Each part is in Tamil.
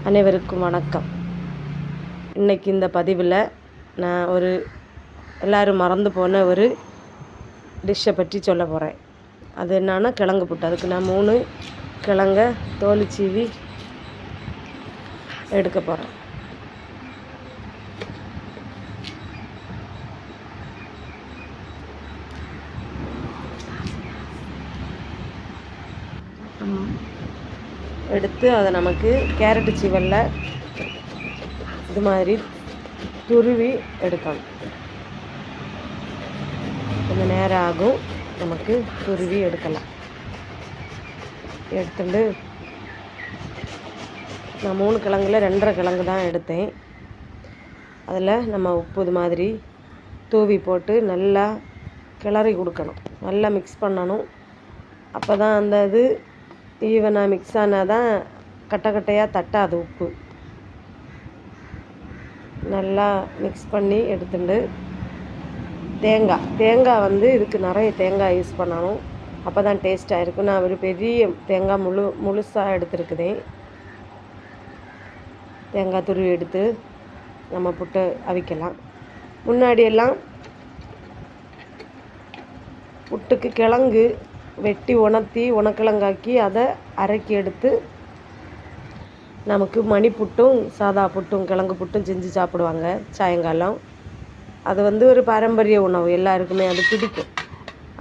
அனைவருக்கும் வணக்கம். இன்றைக்கி இந்த பதிவில் நான் எல்லோரும் மறந்து போன ஒரு டிஷ்ஷை பற்றி சொல்ல போகிறேன். அது என்னன்னா கிழங்கு புட்டு. அதுக்கு நான் 3 கிழங்கை தோல் சீவி எடுக்க போகிறேன். எடுத்து அதை நமக்கு கேரட்டு சீவலில் இது மாதிரி துருவி எடுக்கணும். கொஞ்சம் நேரம் ஆகும், நமக்கு துருவி எடுக்கலாம். எடுத்துட்டு நான் 3 கிழங்குல 2.5 கிழங்கு தான் எடுத்தேன். அதில் நம்ம உப்பு இது மாதிரி தூவி போட்டு நல்லா கிளறி கொடுக்கணும். நல்லா மிக்ஸ் பண்ணணும். அப்போ தான் அந்த இது ஈவனாக மிக்ஸ் ஆனால் தான் கட்டையாக தட்டாது. உப்பு நல்லா மிக்ஸ் பண்ணி எடுத்துட்டு தேங்காய் இதுக்கு நிறைய தேங்காய் யூஸ் பண்ணணும். அப்போ தான் டேஸ்ட்டாக இருக்கும். நான் ஒரு பெரிய தேங்காய் முழுசாக எடுத்துருக்குதேன். தேங்காய் துருவி எடுத்து நம்ம புட்டு அவிக்கலாம். முன்னாடியெல்லாம் புட்டுக்கு கிழங்கு வெட்டி உணக்கிழங்காக்கி அதை அரைக்கி எடுத்து நமக்கு மணி புட்டும் சாதா புட்டும் கிழங்கு புட்டும் செஞ்சு சாப்பிடுவாங்க சாயங்காலம். அது ஒரு பாரம்பரிய உணவு, எல்லாருக்குமே அது பிடிக்கும்.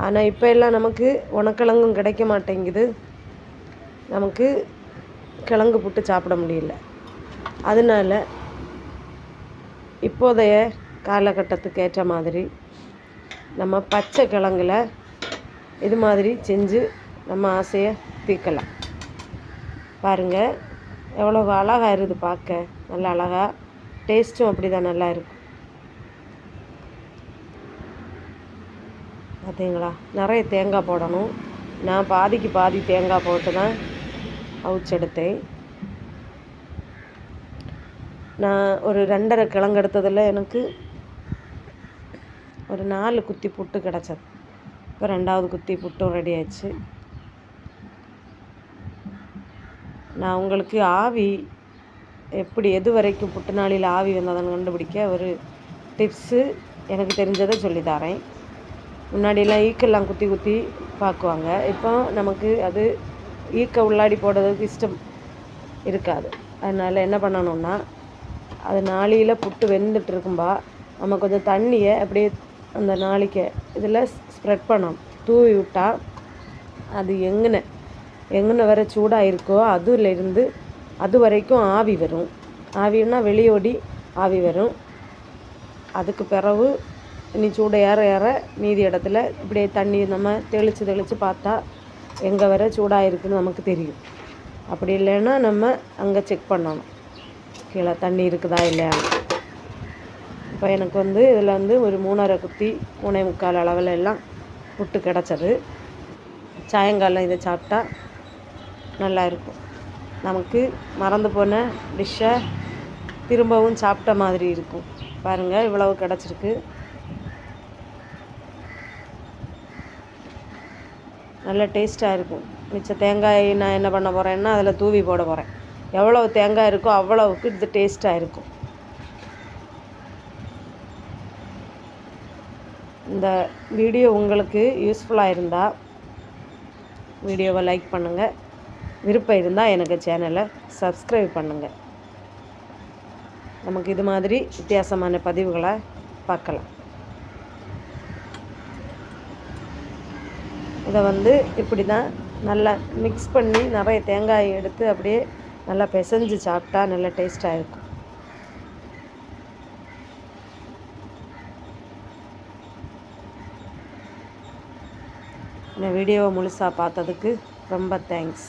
ஆனால் இப்போ எல்லாம் நமக்கு உணக்கிழங்கும் கிடைக்க மாட்டேங்குது. நமக்கு கிழங்கு புட்டு சாப்பிட முடியல. அதனால இப்போதைய காலகட்டத்துக்கு ஏற்ற மாதிரி நம்ம பச்சை கிழங்குல இது மாதிரி செஞ்சு நம்ம ஆசையை தீர்க்கலாம். பாருங்கள் எவ்வளோ அழகாக இருக்குது, பார்க்க நல்லா அழகாக, டேஸ்ட்டும் அப்படி தான் நல்லா இருக்கும். பார்த்தீங்களா, நிறைய தேங்காய் போடணும். நான் பாதிக்கு பாதி தேங்காய் போட்டு தான் அவிச்செடுத்தேன். நான் ஒரு 2.5 கிழங்கு எடுத்ததில் எனக்கு ஒரு 4 குத்தி புட்டு கிடச்சது. இப்போ 2வது குத்தி புட்டும் ரெடி ஆயிடுச்சு. நான் உங்களுக்கு ஆவி எது வரைக்கும் புட்டு நாளில் ஆவி வந்ததுன்னு கண்டுபிடிக்க ஒரு டிப்ஸு எனக்கு தெரிஞ்சதை சொல்லித்தரேன். முன்னாடியெல்லாம் ஈக்கெல்லாம் குத்தி பார்க்குவாங்க. இப்போ நமக்கு அது ஈக்க உள்ளாடி போடுறதுக்கு இஷ்டம் இருக்காது. அதனால் என்ன பண்ணணும்னா, அது நாளியில் புட்டு வெந்துட்டு இருக்கும்பா நம்ம கொஞ்சம் தண்ணியை அப்படியே அந்த நாளைக்கு இதில் ஸ்ப்ரெட் பண்ணணும். தூவி விட்டால் அது எங்கன வர சூடாக இருக்கோ அதுலேருந்து அது வரைக்கும் ஆவி வரும். ஆவின்னா வெளியோடி ஆவி வரும். அதுக்கு பிறகு இனி சூடு ஏற மீதி இடத்துல இப்படியே தண்ணி நம்ம தெளித்து பார்த்தா எங்கே வர சூடாக இருக்குதுன்னு நமக்கு தெரியும். அப்படி இல்லைன்னா நம்ம அங்கே செக் பண்ணணும், கீழே தண்ணி இருக்குதா இல்லையான்னு. இப்போ எனக்கு இதில் ஒரு 3.5 குத்தி 3.25 அளவில் எல்லாம் புட்டு கிடச்சது. சாயங்காலம் இதை சாப்பிட்டா நல்லா இருக்கும். நமக்கு மறந்து போன டிஷ்ஷை திரும்பவும் சாப்பிட்ட மாதிரி இருக்கும். பாருங்கள் இவ்வளவு கிடச்சிருக்கு. நல்ல டேஸ்ட்டாக இருக்கும். மிச்ச தேங்காய் நான் என்ன பண்ண போகிறேன்னா அதில் தூவி போட போகிறேன். எவ்வளவு தேங்காய் இருக்கோ அவ்வளவுக்கு இது டேஸ்ட்டாக இருக்கும். இந்த வீடியோ உங்களுக்கு யூஸ்ஃபுல்லாக இருந்தால் வீடியோவை லைக் பண்ணுங்கள். விருப்பம் இருந்தால் எனக்கு சேனலை சப்ஸ்கிரைப் பண்ணுங்கள். நமக்கு இது மாதிரி வித்தியாசமான பதிவுகளை பார்க்கலாம். இதை இப்படி தான் நல்லா மிக்ஸ் பண்ணி நிறைய தேங்காய் எடுத்து அப்படியே நல்லா பிசைஞ்சு சாப்பிட்டா நல்லா டேஸ்ட்டாக இருக்கும். இந்த வீடியோவை முழுசாக பார்த்ததுக்கு ரொம்ப தேங்க்ஸ்.